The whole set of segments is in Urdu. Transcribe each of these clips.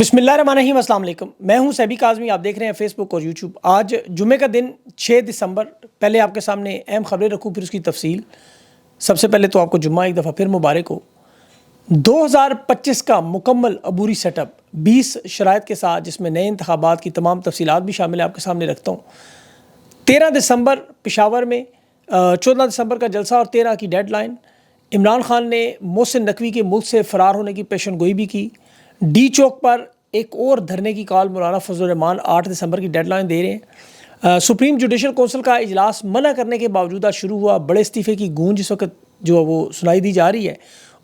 بسم اللہ الرحمن الرحیم، السلام علیکم۔ میں ہوں سیبی کاظمی، آپ دیکھ رہے ہیں فیس بک اور یوٹیوب۔ آج جمعے کا دن 6 دسمبر۔ پہلے آپ کے سامنے اہم خبریں رکھوں پھر اس کی تفصیل۔ سب سے پہلے تو آپ کو جمعہ ایک دفعہ پھر مبارک ہو۔ 2025 کا مکمل عبوری سیٹ اپ 20 شرائط کے ساتھ، جس میں نئے انتخابات کی تمام تفصیلات بھی شامل ہیں، آپ کے سامنے رکھتا ہوں۔ 13 دسمبر پشاور میں، 14 دسمبر کا جلسہ اور 13 کی ڈیڈ لائن۔ عمران خان نے محسن نقوی کے ملک سے فرار ہونے کی پیشن گوئی بھی کی۔ ڈی چوک پر ایک اور دھرنے کی کال مولانا فضل الرحمان 8 دسمبر کی ڈیڈ لائن دے رہے ہیں۔ سپریم جوڈیشل کونسل کا اجلاس منع کرنے کے باوجود شروع ہوا۔ بڑے استعفے کی گونج اس وقت جو وہ سنائی دی جا رہی ہے۔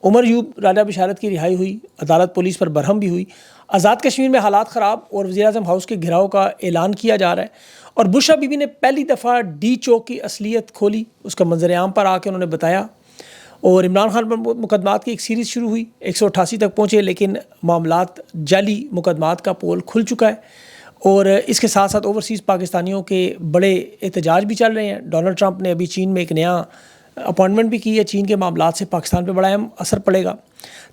عمر یوب راجہ بشارت کی رہائی ہوئی۔ عدالت پولیس پر برہم بھی ہوئی۔ آزاد کشمیر میں حالات خراب اور وزیراعظم ہاؤس کے گھراؤ کا اعلان کیا جا رہا ہے۔ اور بشرا بی بی نے پہلی دفعہ ڈی چوک کی اصلیت کھولی، اس کا منظر عام پر آ کے انہوں نے بتایا۔ اور عمران خان پر مقدمات کی ایک سیریز شروع ہوئی، 188 تک پہنچے، لیکن معاملات جعلی مقدمات کا پول کھل چکا ہے۔ اور اس کے ساتھ ساتھ اوورسیز پاکستانیوں کے بڑے احتجاج بھی چل رہے ہیں۔ ڈونلڈ ٹرمپ نے ابھی چین میں ایک نیا اپوائنٹمنٹ بھی کی ہے۔ چین کے معاملات سے پاکستان پہ بڑا اہم اثر پڑے گا۔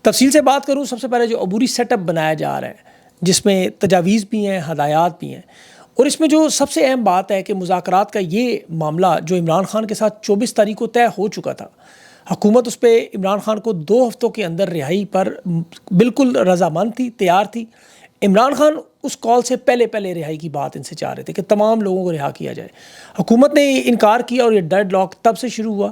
تفصیل سے بات کروں، سب سے پہلے جو عبوری سیٹ اپ بنایا جا رہا ہے، جس میں تجاویز بھی ہیں، ہدایات بھی ہیں، اور اس میں جو سب سے اہم بات ہے کہ مذاکرات کا یہ معاملہ جو عمران خان کے ساتھ 24 تاریخ کو طے ہو چکا تھا، حکومت اس پہ عمران خان کو 2 ہفتوں کے اندر رہائی پر بالکل رضامند تھی، تیار تھی۔ عمران خان اس کال سے پہلے رہائی کی بات ان سے چاہ رہے تھے کہ تمام لوگوں کو رہا کیا جائے۔ حکومت نے انکار کیا اور یہ ڈیڈ لاک تب سے شروع ہوا،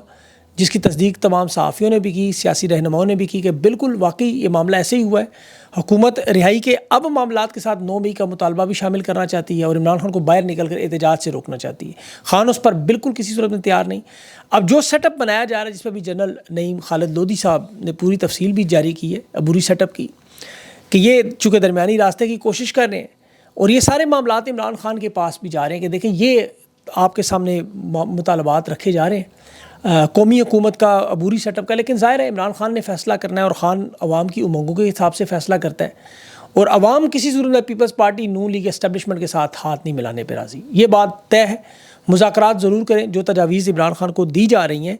جس کی تصدیق تمام صحافیوں نے بھی کی، سیاسی رہنماؤں نے بھی کی کہ بالکل واقعی یہ معاملہ ایسے ہی ہوا ہے۔ حکومت رہائی کے اب معاملات کے ساتھ 9 مئی کا مطالبہ بھی شامل کرنا چاہتی ہے اور عمران خان کو باہر نکل کر احتجاج سے روکنا چاہتی ہے۔ خان اس پر بالکل کسی صورت میں تیار نہیں۔ اب جو سیٹ اپ بنایا جا رہا ہے، جس پہ بھی جنرل نعیم خالد لودھی صاحب نے پوری تفصیل بھی جاری کی ہے عبوری سیٹ اپ کی، کہ یہ چونکہ درمیانی راستے کی کوشش کر رہے ہیں اور یہ سارے معاملات عمران خان کے پاس بھی جا رہے ہیں کہ دیکھیں یہ آپ کے سامنے مطالبات رکھے جا رہے ہیں قومی حکومت کا عبوری سیٹ اپ کا، لیکن ظاہر ہے عمران خان نے فیصلہ کرنا ہے اور خان عوام کی امنگوں کے حساب سے فیصلہ کرتا ہے، اور عوام کسی صورت میں پیپلز پارٹی نون لیگ اسٹیبلشمنٹ کے ساتھ ہاتھ نہیں ملانے پہ راضی۔ یہ بات طے ہے، مذاکرات ضرور کریں۔ جو تجاویز عمران خان کو دی جا رہی ہیں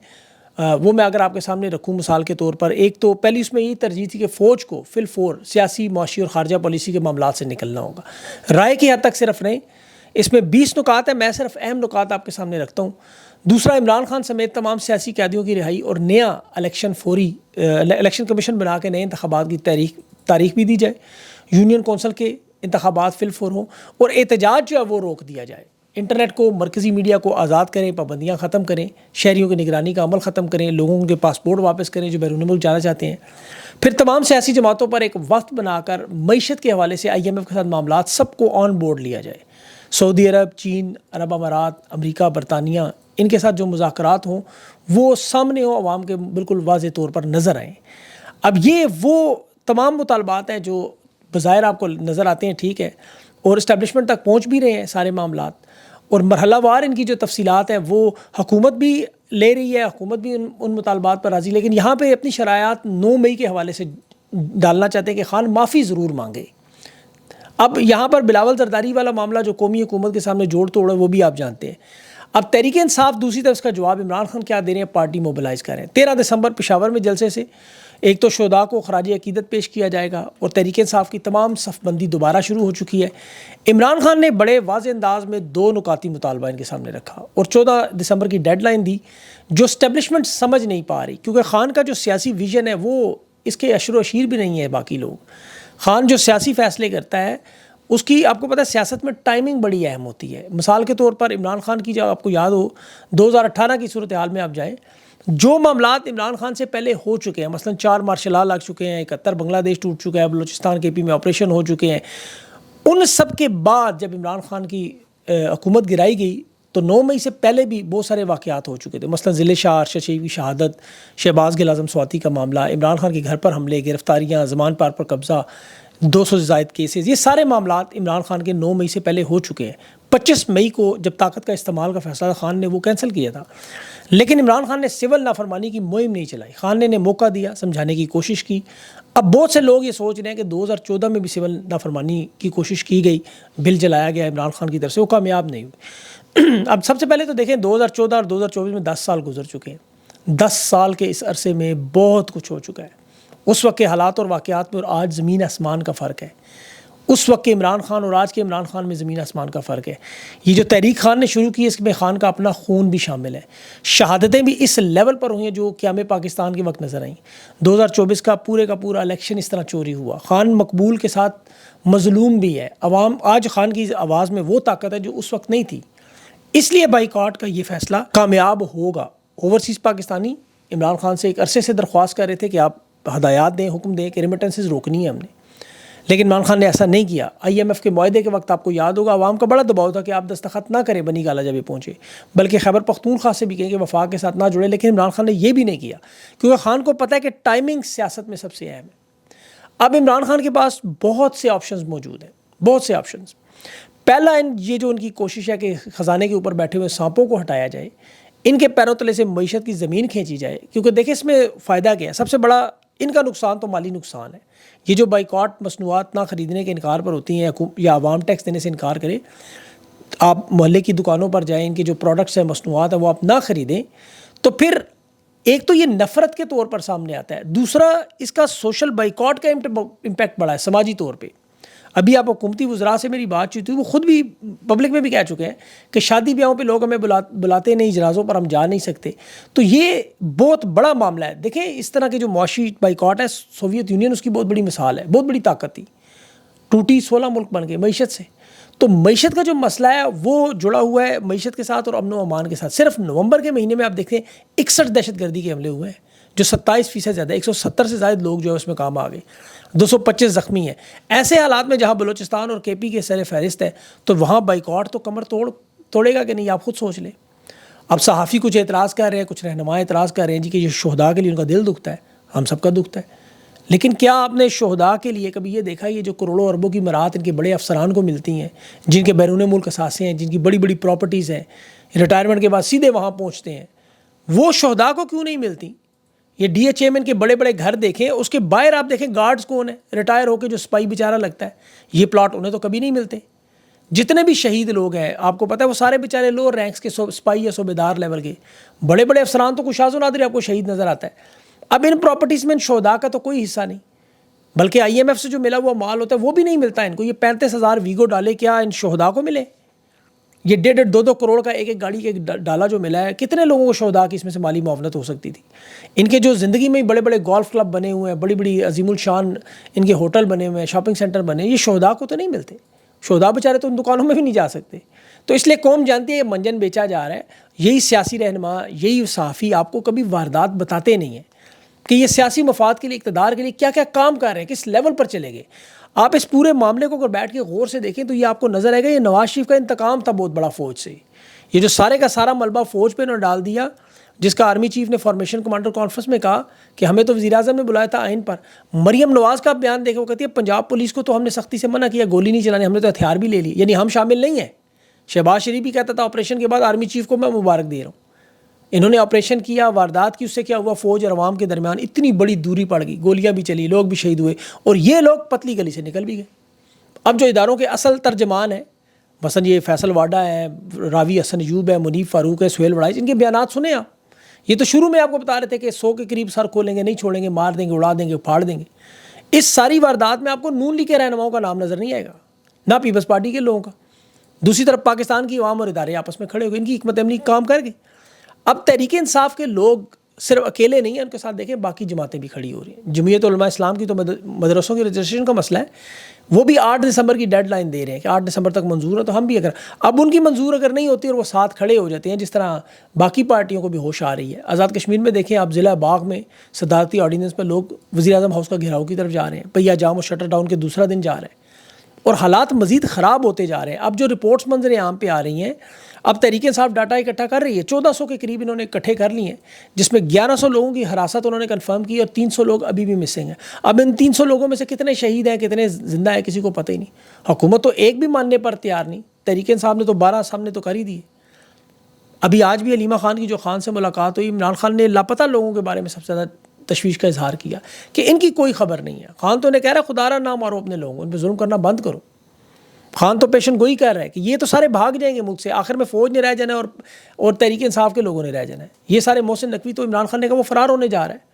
وہ میں اگر آپ کے سامنے رکھوں مثال کے طور پر، ایک تو پہلی اس میں یہ ترجیح تھی کہ فوج کو فی الفور سیاسی، معاشی اور خارجہ پالیسی کے معاملات سے نکلنا ہوگا۔ رائے کی حد تک صرف نہیں، اس میں 20 نکات ہیں، میں صرف اہم نکات آپ کے سامنے رکھتا ہوں۔ دوسرا، عمران خان سمیت تمام سیاسی قیدیوں کی رہائی اور نیا الیکشن کمیشن بنا کے نئے انتخابات کی تاریخ بھی دی جائے۔ یونین کونسل کے انتخابات فی الفور ہوں اور احتجاج جو ہے وہ روک دیا جائے۔ انٹرنیٹ کو، مرکزی میڈیا کو آزاد کریں، پابندیاں ختم کریں، شہریوں کی نگرانی کا عمل ختم کریں، لوگوں کے پاسپورٹ واپس کریں جو بیرون ملک جانا چاہتے ہیں۔ پھر تمام سیاسی جماعتوں پر ایک وقت بنا کر معیشت کے حوالے سے IMF کے ساتھ معاملات سب کو آن بورڈ لیا جائے۔ سعودی عرب، چین، عرب امارات، امریکہ، برطانیہ، ان کے ساتھ جو مذاکرات ہوں وہ سامنے ہوں، عوام کے بالکل واضح طور پر نظر آئیں۔ اب یہ وہ تمام مطالبات ہیں جو بظاہر آپ کو نظر آتے ہیں، ٹھیک ہے، اور اسٹیبلشمنٹ تک پہنچ بھی رہے ہیں سارے معاملات، اور مرحلہ وار ان کی جو تفصیلات ہیں وہ حکومت بھی لے رہی ہے، حکومت بھی ان مطالبات پر راضی، لیکن یہاں پہ اپنی شرائط 9 مئی کے حوالے سے ڈالنا چاہتے ہیں کہ خان معافی ضرور مانگے۔ اب یہاں پر بلاول زرداری والا معاملہ جو قومی حکومت کے سامنے جوڑ توڑ ہے وہ بھی آپ جانتے ہیں۔ اب تحریک انصاف دوسری طرف اس کا جواب عمران خان کیا دے رہے ہیں، پارٹی موبلائز کر رہے ہیں۔ 13 دسمبر پشاور میں جلسے سے ایک تو شہداء کو خراج عقیدت پیش کیا جائے گا اور تحریک انصاف کی تمام صف بندی دوبارہ شروع ہو چکی ہے۔ عمران خان نے بڑے واضح انداز میں 2 نکاتی مطالبہ ان کے سامنے رکھا اور 14 دسمبر کی ڈیڈ لائن دی، جو اسٹیبلشمنٹ سمجھ نہیں پا رہی، کیونکہ خان کا جو سیاسی ویژن ہے وہ اس کے عشر و عشیر بھی نہیں ہے باقی لوگ۔ خان جو سیاسی فیصلے کرتا ہے اس کی، آپ کو پتہ ہے سیاست میں ٹائمنگ بڑی اہم ہوتی ہے۔ مثال کے طور پر عمران خان کی، جب آپ کو یاد ہو 2018 کی صورتحال میں آپ جائیں، جو معاملات عمران خان سے پہلے ہو چکے ہیں، مثلا 4 مارشل لا لگ چکے ہیں، 71 بنگلہ دیش ٹوٹ چکا ہے، بلوچستان کے پی میں آپریشن ہو چکے ہیں، ان سب کے بعد جب عمران خان کی حکومت گرائی گئی تو 9 مئی سے پہلے بھی بہت سارے واقعات ہو چکے تھے، مثلا ضلع شاہ ارشد شریف کی شہادت، شہباز گل اعظم سواتی کا معاملہ، عمران خان کے گھر پر حملے، گرفتاریاں، زمان پار پر قبضہ، 200 سے زائد کیسز، یہ سارے معاملات عمران خان کے 9 مئی سے پہلے ہو چکے ہیں۔ 25 مئی کو جب طاقت کا استعمال کا فیصلہ خان نے وہ کینسل کیا تھا، لیکن عمران خان نے سول نافرمانی کی مہم نہیں چلائی۔ خان نے موقع دیا، سمجھانے کی کوشش کی۔ اب بہت سے لوگ یہ سوچ رہے ہیں کہ 2014 میں بھی سول نافرمانی کی کوشش کی گئی، بل جلایا گیا عمران خان کی طرف سے، وہ کامیاب نہیں ہوئی۔ اب سب سے پہلے تو دیکھیں 2014 اور 2024 میں 10 سال گزر چکے ہیں۔ 10 سال کے اس عرصے میں بہت کچھ ہو چکا ہے۔ اس وقت کے حالات اور واقعات میں اور آج زمین آسمان کا فرق ہے۔ اس وقت کے عمران خان اور آج کے عمران خان میں زمین آسمان کا فرق ہے. یہ جو تحریک خان نے شروع کی اس میں خان کا اپنا خون بھی شامل ہے. شہادتیں بھی اس لیول پر ہوئی ہیں جو قیام پاکستان کے وقت نظر آئیں. 2024 کا پورا الیکشن اس طرح چوری ہوا. خان مقبول کے ساتھ مظلوم بھی ہے. عوام آج خان کی آواز میں وہ طاقت ہے جو اس وقت نہیں تھی. اس لیے بائیکاٹ کا یہ فیصلہ کامیاب ہوگا. اوورسیز پاکستانی عمران خان سے ایک عرصے سے درخواست کر رہے تھے کہ آپ ہدایات دیں, حکم دیں کہ ریمیٹنسز روکنی ہے ہم نے, لیکن عمران خان نے ایسا نہیں کیا. IMF کے معاہدے کے وقت آپ کو یاد ہوگا عوام کا بڑا دباؤ تھا کہ آپ دستخط نہ کریں بنی گالہ جب یہ پہنچے, بلکہ خیبر پختونخوا سے بھی کہیں کہ وفاق کے ساتھ نہ جڑے, لیکن عمران خان نے یہ بھی نہیں کیا کیونکہ خان کو پتہ ہے کہ ٹائمنگ سیاست میں سب سے اہم ہے. اب عمران خان کے پاس بہت سے آپشنز موجود ہیں, بہت سے آپشنز. پہلا یہ جو ان کی کوشش ہے کہ خزانے کے اوپر بیٹھے ہوئے سانپوں کو ہٹایا جائے, ان کے پیروں تلے سے معیشت کی زمین کھینچی جائے, کیونکہ دیکھیں اس میں فائدہ کیا ہے. سب سے بڑا ان کا نقصان تو مالی نقصان ہے. یہ جو بائیکاٹ مصنوعات نہ خریدنے کے انکار پر ہوتی ہیں یا عوام ٹیکس دینے سے انکار کرے, آپ محلے کی دکانوں پر جائیں, ان کے جو پروڈکٹس ہیں مصنوعات ہیں وہ آپ نہ خریدیں, تو پھر ایک تو یہ نفرت کے طور پر سامنے آتا ہے. دوسرا اس کا سوشل بائیکاٹ کا امپیکٹ بڑا ہے سماجی طور پہ. ابھی آپ حکومتی وزراء سے میری بات چیت ہوئی, وہ خود بھی پبلک میں بھی کہہ چکے ہیں کہ شادی بیاہوں پہ لوگ ہمیں بلاتے نہیں, جنازوں پر ہم جا نہیں سکتے. تو یہ بہت بڑا معاملہ ہے. دیکھیں اس طرح کے جو معاشی بائیکاٹ ہے, سوویت یونین اس کی بہت بڑی مثال ہے, بہت بڑی طاقت تھی, ٹوٹی 16 ملک بن گئے معیشت سے. تو معیشت کا جو مسئلہ ہے وہ جڑا ہوا ہے معیشت کے ساتھ اور امن و امان کے ساتھ. صرف نومبر کے مہینے میں آپ دیکھیں 61 دہشت گردی کے حملے ہوئے ہیں, جو 27% زیادہ, 170 سے زائد لوگ جو ہے اس میں کام آ گئے, 225 زخمی ہیں. ایسے حالات میں جہاں بلوچستان اور KP کے سر فہرست ہے, تو وہاں بائیکاٹ تو کمر توڑے گا کہ نہیں, آپ خود سوچ لیں. اب صحافی کچھ اعتراض کر رہے ہیں, کچھ رہنما اعتراض کر رہے ہیں جی کہ یہ شہداء کے لیے ان کا دل دکھتا ہے, ہم سب کا دکھتا ہے, لیکن کیا آپ نے شہداء کے لیے کبھی یہ دیکھا یہ جو کروڑوں اربوں کی مرات ان کے بڑے افسران کو ملتی ہیں, جن کے بیرون ملک اثاثے ہیں, جن کی بڑی بڑی پراپرٹیز ہیں, ریٹائرمنٹ کے بعد سیدھے وہاں پہنچتے ہیں, وہ شہداء کو کیوں نہیں ملتی؟ یہ DHMN کے بڑے بڑے گھر دیکھیں, اس کے باہر آپ دیکھیں گارڈز کون ہیں, ریٹائر ہو کے جو سپاہی بیچارہ لگتا ہے, یہ پلاٹ انہیں تو کبھی نہیں ملتے. جتنے بھی شہید لوگ ہیں آپ کو پتہ ہے وہ سارے بیچارے لوور رینکس کے سپاہی یا صوبیدار لیول کے. بڑے بڑے افسران تو کشاز و نادر آپ کو شہید نظر آتا ہے. اب ان پراپرٹیز میں ان شہداء کا تو کوئی حصہ نہیں, بلکہ IMF سے جو ملا ہوا مال ہوتا ہے وہ بھی نہیں ملتا ان کو. یہ 35,000 ویگو ڈالے کیا ان شہداء کو ملے؟ یہ 1.5-2 کروڑ کا ایک گاڑی کے ڈالا جو ملا ہے, کتنے لوگوں کو شہداء کی اس میں سے مالی معاونت ہو سکتی تھی؟ ان کے جو زندگی میں بڑے بڑے گولف کلب بنے ہوئے ہیں, بڑی بڑی عظیم الشان ان کے ہوٹل بنے ہوئے ہیں, شاپنگ سینٹر بنے ہیں, یہ شہداء کو تو نہیں ملتے. شہداء بیچارے تو ان دکانوں میں بھی نہیں جا سکتے. تو اس لیے قوم جانتی ہے یہ منجن بیچا جا رہا ہے. یہی سیاسی رہنما, یہی صحافی آپ کو کبھی واردات بتاتے نہیں ہیں کہ یہ سیاسی مفاد کے لیے, اقتدار کے لیے کیا کیا کام کر رہے ہیں, کس لیول پر چلے گئے. آپ اس پورے معاملے کو اگر بیٹھ کے غور سے دیکھیں تو یہ آپ کو نظر آئے گا یہ نواز شریف کا انتقام تھا بہت بڑا فوج سے. یہ جو سارے کا سارا ملبہ فوج پہ انہوں نے ڈال دیا, جس کا آرمی چیف نے فارمیشن کمانڈر کانفرنس میں کہا کہ ہمیں تو وزیر اعظم نے بلایا تھا آئین پر. مریم نواز کا بیان دیکھو, کہتی ہے پنجاب پولیس کو تو ہم نے سختی سے منع کیا, گولی نہیں چلانی, ہم نے تو ہتھیار بھی لے لی, یعنی ہم شامل نہیں ہیں. شہباز شریف بھی کہتا تھا آپریشن کے بعد آرمی چیف کو میں مبارک دے رہا ہوں. انہوں نے آپریشن کیا, واردات کی, اس سے کیا ہوا فوج اور عوام کے درمیان اتنی بڑی دوری پڑ گئی, گولیاں بھی چلی, لوگ بھی شہید ہوئے, اور یہ لوگ پتلی گلی سے نکل بھی گئے. اب جو اداروں کے اصل ترجمان ہیں, مثلا یہ فیصل واڈا ہے, راوی حسن ایوب ہے, منیب فاروق ہے, سہیل وڑائی, ان کے بیانات سنیں آپ. یہ تو شروع میں آپ کو بتا رہے تھے کہ 100 کے قریب سر کھولیں گے, نہیں چھوڑیں گے, مار دیں گے, اڑا دیں گے, پھاڑ دیں گے. اس ساری واردات میں آپ کو نون لیگ کے رہنماؤں کا نام نظر نہیں آئے گا, نہ پیپلز پارٹی کے لوگوں کا. دوسری طرف پاکستان کی عوام اور ادارے آپس میں کھڑے ہو گئے, ان کی حکمت عملی کام کر گئی. اب تحریک انصاف کے لوگ صرف اکیلے نہیں ہیں, ان کے ساتھ دیکھیں باقی جماعتیں بھی کھڑی ہو رہی ہیں. جمعیت علماء اسلام کی تو مدرسوں کی رجسٹریشن کا مسئلہ ہے, وہ بھی 8 دسمبر کی ڈیڈ لائن دے رہے ہیں کہ 8 دسمبر تک منظور ہے, تو ہم بھی اگر اب ان کی منظور اگر نہیں ہوتی اور وہ ساتھ کھڑے ہو جاتے ہیں, جس طرح باقی پارٹیوں کو بھی ہوش آ رہی ہے. آزاد کشمیر میں دیکھیں آپ, ضلع باغ میں صدارتی آرڈیننس پہ لوگ وزیر اعظم ہاؤس کا گھیراؤ کی طرف جا رہے ہیں, پہیا جام اور شٹر ڈاؤن کے دوسرا دن جا رہے ہیں, اور حالات مزید خراب ہوتے جا رہے ہیں. اب جو رپورٹس منظر عام پہ آ رہی ہیں, اب تحریک انصاف ڈاٹا اکٹھا کر رہی ہے, 1400 کے قریب انہوں نے اکٹھے کر لی ہیں, جس میں 1100 لوگوں کی حراست انہوں نے کنفرم کی, اور 300 لوگ ابھی بھی مسنگ ہیں. اب ان 300 لوگوں میں سے کتنے شہید ہیں, کتنے زندہ ہیں, کسی کو پتہ ہی نہیں. حکومت تو ایک بھی ماننے پر تیار نہیں. تحریک انصاف نے تو 12 سامنے تو کر ہی دیے. ابھی آج بھی علیمہ خان کی جو خان سے ملاقات ہوئی, عمران خان نے لاپتہ لوگوں کے بارے میں سب سے زیادہ تشویش کا اظہار کیا کہ ان کی کوئی خبر نہیں ہے. خان تو نے کہہ رہا ہے خدا را نہ مارو اپنے لوگوں, ان پہ ظلم کرنا بند کرو. خان تو پیشن گوئی کر رہا ہے کہ یہ تو سارے بھاگ جائیں گے ملک سے, آخر میں فوج نے رہ جانا ہے اور تحریک انصاف کے لوگوں نے رہ جانا ہے. یہ سارے محسن نقوی تو عمران خان نے کہا وہ فرار ہونے جا رہا ہے.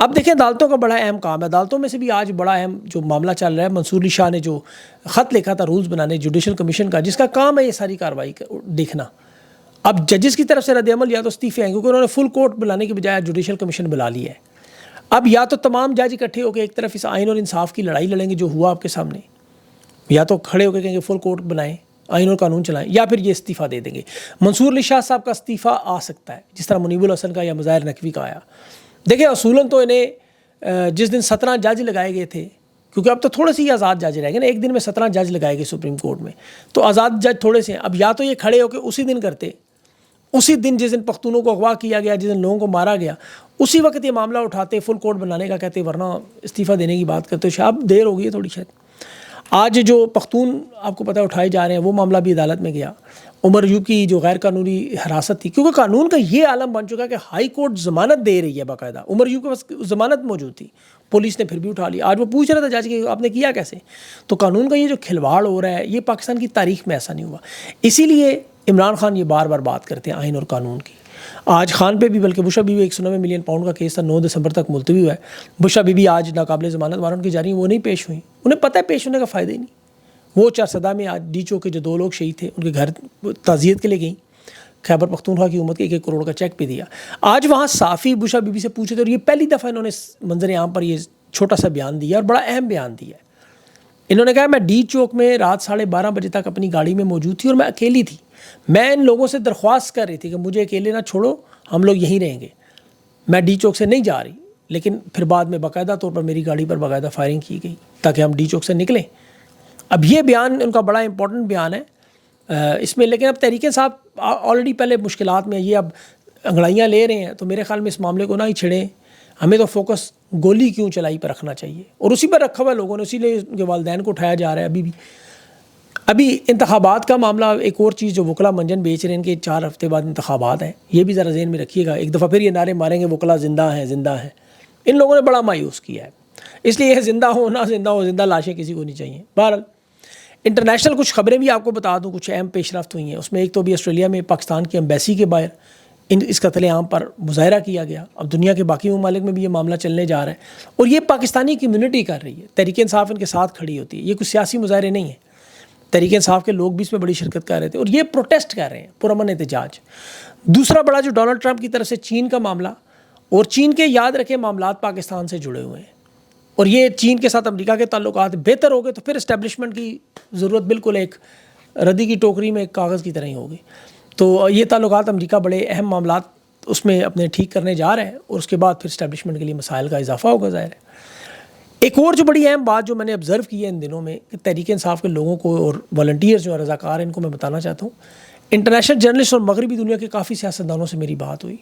اب دیکھیں عدالتوں کا بڑا اہم کام ہے. عدالتوں میں سے بھی آج بڑا اہم جو معاملہ چل رہا ہے, منصور علی شاہ نے جو خط لکھا تھا رولز بنانے جوڈیشل کمیشن کا, جس کا کام ہے یہ ساری کارروائی دیکھنا. اب ججز کی طرف سے رد عمل یا تو استعفے ہیں, کیونکہ انہوں نے فل کورٹ بلانے کی بجائے جوڈیشل کمیشن بلا لی ہے. اب یا تو تمام جج اکٹھے ہو کے ایک طرف اس آئین اور انصاف کی لڑائی لڑیں گے جو ہوا آپ کے سامنے, یا تو کھڑے ہو کے کہیں گے فل کورٹ بنائیں, آئین اور قانون چلائیں, یا پھر یہ استعفیٰ دے دیں گے. منصور علی شاہ صاحب کا استعفیٰ آ سکتا ہے, جس طرح منیب الحسن کا یا مظاہر نقوی کا آیا. دیکھیں اصولاً تو انہیں جس دن 17 جج لگائے گئے تھے, کیونکہ اب تو تھوڑے سے ہی آزاد جج رہ گئے نا, ایک دن میں 17 جج لگائے گئے سپریم کورٹ میں, تو آزاد جج تھوڑے سے ہیں. اب یا تو یہ کھڑے ہو کے اسی دن کرتے, اسی دن جس دن پختونوں کو اغوا کیا گیا, جس دن لوگوں کو مارا گیا, اسی وقت یہ معاملہ اٹھاتے, فل کورٹ بنانے کا کہتے, ورنہ استعفیٰ دینے کی بات کرتے. اب دیر ہو گئی ہے تھوڑی شاید. آج جو پختون آپ کو پتہ اٹھائے جا رہے ہیں, وہ معاملہ بھی عدالت میں گیا. عمر ایوب کی جو غیر قانونی حراست تھی, کیونکہ قانون کا یہ عالم بن چکا کہ ہائی کورٹ ضمانت دے رہی ہے باقاعدہ. عمر ایوب کے پاس ضمانت موجود تھی, پولیس نے پھر بھی اٹھا لی. آج وہ پوچھ رہا تھا جج کہ آپ نے کیا کیسے. تو قانون کا یہ جو کھلواڑ ہو رہا ہے, یہ پاکستان کی تاریخ میں ایسا نہیں ہوا. اسی لیے عمران خان یہ بار بار بات کرتے ہیں آئین اور قانون کی. آج خان پہ بھی, بلکہ بشا بی بی 190 ملین پاؤنڈ کا کیس تھا, 9 دسمبر تک ملتوی ہوا ہے. بشا بی بی آج ناقابل ضمانت وارنٹ کی جاری ہیں, وہ نہیں پیش ہوئیں. انہیں پتہ ہے پیش ہونے کا فائدہ ہی نہیں. وہ چارسدہ میں آج ڈی چوک کے جو 2 لوگ شہید تھے, ان کے گھر تعزیت کے لیے گئیں. خیبر پختونخوا کی حکومت کے 1 کروڑ کا چیک بھی دیا. آج وہاں صحافی بشا بی بی سے پوچھے تھے, اور یہ پہلی دفعہ انہوں نے منظر عام پر یہ چھوٹا سا بیان دیا, اور بڑا اہم بیان دیا ہے. انہوں نے کہا میں ڈی چوک میں رات 12:30 بجے تک اپنی گاڑی میں موجود تھی, اور میں اکیلی تھی. میں ان لوگوں سے درخواست کر رہی تھی کہ مجھے اکیلے نہ چھوڑو, ہم لوگ یہیں رہیں گے, میں ڈی چوک سے نہیں جا رہی. لیکن پھر بعد میں باقاعدہ طور پر میری گاڑی پر باقاعدہ فائرنگ کی گئی تاکہ ہم ڈی چوک سے نکلیں. اب یہ بیان ان کا بڑا امپورٹنٹ بیان ہے اس میں. لیکن اب تحریک انصاف آلریڈی پہلے مشکلات میں, یہ اب انگڑائیاں لے رہے ہیں, تو میرے خیال میں اس معاملے کو نہ ہی چھڑیں. ہمیں تو فوکس گولی کیوں چلائی پر رکھنا چاہیے, اور اسی پر رکھا ہوا ہے لوگوں نے, اسی لیے ان کے والدین کو اٹھایا جا رہا ہے. ابھی انتخابات کا معاملہ, ایک اور چیز جو وکلا منجن بیچ رہے ہیں, ان کے 4 ہفتے بعد انتخابات ہیں, یہ بھی ذرا ذہن میں رکھیے گا. ایک دفعہ پھر یہ نعرے ماریں گے وکلا زندہ ہیں زندہ ہیں. ان لوگوں نے بڑا مایوس کیا ہے, اس لیے یہ زندہ ہو نہ زندہ ہو, زندہ لاشیں کسی کو نہیں چاہیے. بہرحال انٹرنیشنل کچھ خبریں بھی آپ کو بتا دوں, کچھ اہم پیش رفت ہوئی ہیں. اس میں ایک تو ابھی آسٹریلیا میں پاکستان کی ایمبیسی کے باہر اس قتل عام پر مظاہرہ کیا گیا. اب دنیا کے باقی ممالک میں بھی یہ معاملہ چلنے جا رہا ہے, اور یہ پاکستانی کمیونٹی کر رہی ہے. تحریک انصاف ان کے ساتھ کھڑی ہوتی ہے. یہ کوئی سیاسی مظاہرے نہیں ہیں, تحریک انصاف کے لوگ بھی اس میں بڑی شرکت کر رہے تھے, اور یہ پروٹیسٹ کر رہے ہیں, پرامن احتجاج. دوسرا بڑا جو ڈونلڈ ٹرمپ کی طرف سے چین کا معاملہ, اور چین کے یاد رکھیں معاملات پاکستان سے جڑے ہوئے ہیں, اور یہ چین کے ساتھ امریکہ کے تعلقات بہتر ہو گئے تو پھر اسٹیبلشمنٹ کی ضرورت بالکل ایک ردی کی ٹوکری میں ایک کاغذ کی طرح ہی ہوگی. تو یہ تعلقات امریکہ بڑے اہم معاملات اس میں اپنے ٹھیک کرنے جا رہے ہیں, اور اس کے بعد پھر اسٹیبلشمنٹ کے لیے مسائل کا اضافہ ہوگا ظاہر ہے. ایک اور جو بڑی اہم بات جو میں نے آبزرو کی ہے ان دنوں میں, کہ تحریک انصاف کے لوگوں کو اور والنٹیئرز جو رضاکار ہیں, ان کو میں بتانا چاہتا ہوں. انٹرنیشنل جرنلسٹ اور مغربی دنیا کے کافی سیاستدانوں سے میری بات ہوئی.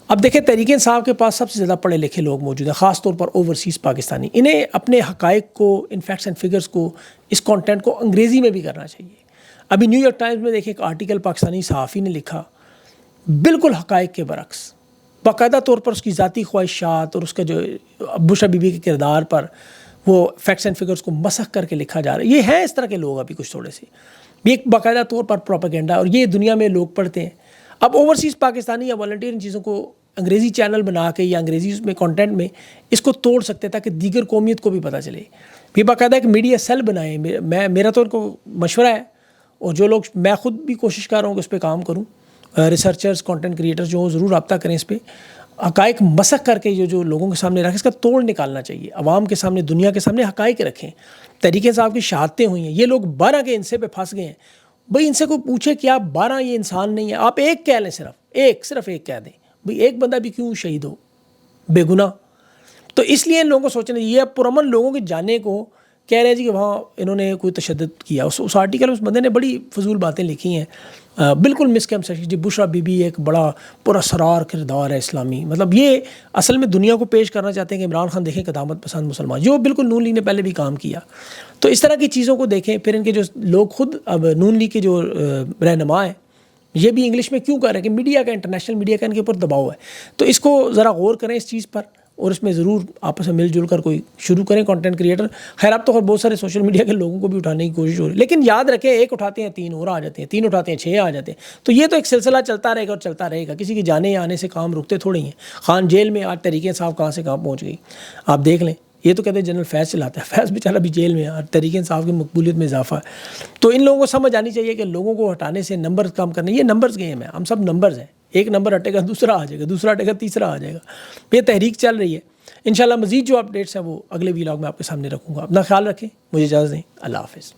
اب دیکھیں تحریک انصاف کے پاس سب سے زیادہ پڑھے لکھے لوگ موجود ہیں, خاص طور پر اوورسیز پاکستانی. انہیں اپنے حقائق کو, ان فیکٹس اینڈ فگرز کو, اس کانٹینٹ کو انگریزی میں بھی کرنا چاہیے. ابھی نیو یارک ٹائمز میں دیکھیں ایک آرٹیکل پاکستانی صحافی نے لکھا, بالکل حقائق کے برعکس, باقاعدہ طور پر اس کی ذاتی خواہشات اور اس کا جو بشا بی بی کے کردار پر وہ فیکٹس اینڈ فگرز کو مسخ کر کے لکھا جا رہا ہے. یہ ہیں اس طرح کے لوگ ابھی کچھ تھوڑے سے, یہ ایک باقاعدہ طور پر پروپیگنڈا, اور یہ دنیا میں لوگ پڑھتے ہیں. اب اوورسیز پاکستانی یا والنٹیئر ان چیزوں کو انگریزی چینل بنا کے یا انگریزی میں کانٹینٹ میں اس کو توڑ سکتے تاکہ دیگر قومیت کو بھی پتہ چلے. یہ باقاعدہ ایک میڈیا سیل بنائیں. میرا تو ان کو مشورہ ہے, اور جو لوگ, میں خود بھی کوشش کر رہا ہوں کہ اس پہ کام کروں, ریسرچرز, کانٹینٹ کریٹرز جو ضرور رابطہ کریں اس پہ. حقائق مسخ کر کے جو لوگوں کے سامنے رکھیں, اس کا توڑ نکالنا چاہیے. عوام کے سامنے, دنیا کے سامنے حقائق رکھیں. تحریک انصاف کی شہادتیں ہوئی ہیں, یہ لوگ 12 کے انسے پہ پھنس گئے ہیں. بھئی ان سے کوئی پوچھے کہ آپ 12 یہ انسان نہیں ہیں, آپ ایک کہہ لیں, صرف ایک کہہ دیں. بھئی ایک بندہ بھی کیوں شہید ہو بے گناہ. تو اس لیے ان لوگوں کو سوچنا, یہ پرامن لوگوں کے جانے کو کہہ رہے ہیں جی کہ وہاں انہوں نے کوئی تشدد کیا. اس آرٹیکل میں اس بندے نے بڑی فضول باتیں لکھی ہیں, بالکل misconception. G Bushra be be ایک بڑا پراسرار کردار ہے اسلامی, مطلب یہ اصل میں دنیا کو پیش کرنا چاہتے ہیں کہ عمران خان دیکھیں قدامت پسند مسلمان, جو بالکل نون لیگ نے پہلے بھی کام کیا. تو اس طرح کی چیزوں کو دیکھیں. پھر ان کے جو لوگ خود اب نون لیگ کے جو رہنما ہیں, یہ بھی انگلش میں کیوں کر رہے ہیں کہ میڈیا کا, انٹرنیشنل میڈیا کا ان کے اوپر دباؤ ہے. تو اس کو ذرا غور کریں اس چیز پر, اور اس میں ضرور آپس میں مل جل کر کوئی شروع کریں کنٹینٹ کریٹر. خیر اب تو بہت سارے سوشل میڈیا کے لوگوں کو بھی اٹھانے کی کوشش ہو رہی ہے, لیکن یاد رکھیں ایک اٹھاتے ہیں 3 اور آ جاتے ہیں, 3 اٹھاتے ہیں 6 آ جاتے ہیں. تو یہ تو ایک سلسلہ چلتا رہے گا اور چلتا رہے گا. کسی کی جانے یا آنے سے کام رکتے تھوڑے ہیں. خان جیل میں آج تحریک انصاف کہاں سے کہاں پہنچ گئی آپ دیکھ لیں. یہ تو کہتے ہیں جنرل فیض چلاتا ہے, فیض بیچارہ بھی جیل میں ہے, اور تحریک انصاف کی مقبولیت میں اضافہ ہے. تو ان لوگوں کو سمجھ آنی چاہیے کہ لوگوں کو ہٹانے سے نمبر کم کرنے, یہ نمبرز گیم ہے, ہم سب نمبرز ہیں. ایک نمبر ہٹے گا دوسرا آ جائے گا, دوسرا ہٹے گا تیسرا آ جائے گا. یہ تحریک چل رہی ہے. انشاءاللہ مزید جو اپڈیٹس ہیں وہ اگلے ویلاگ میں آپ کے سامنے رکھوں گا. اپنا خیال رکھیں, مجھے اجازت دیں, اللہ حافظ.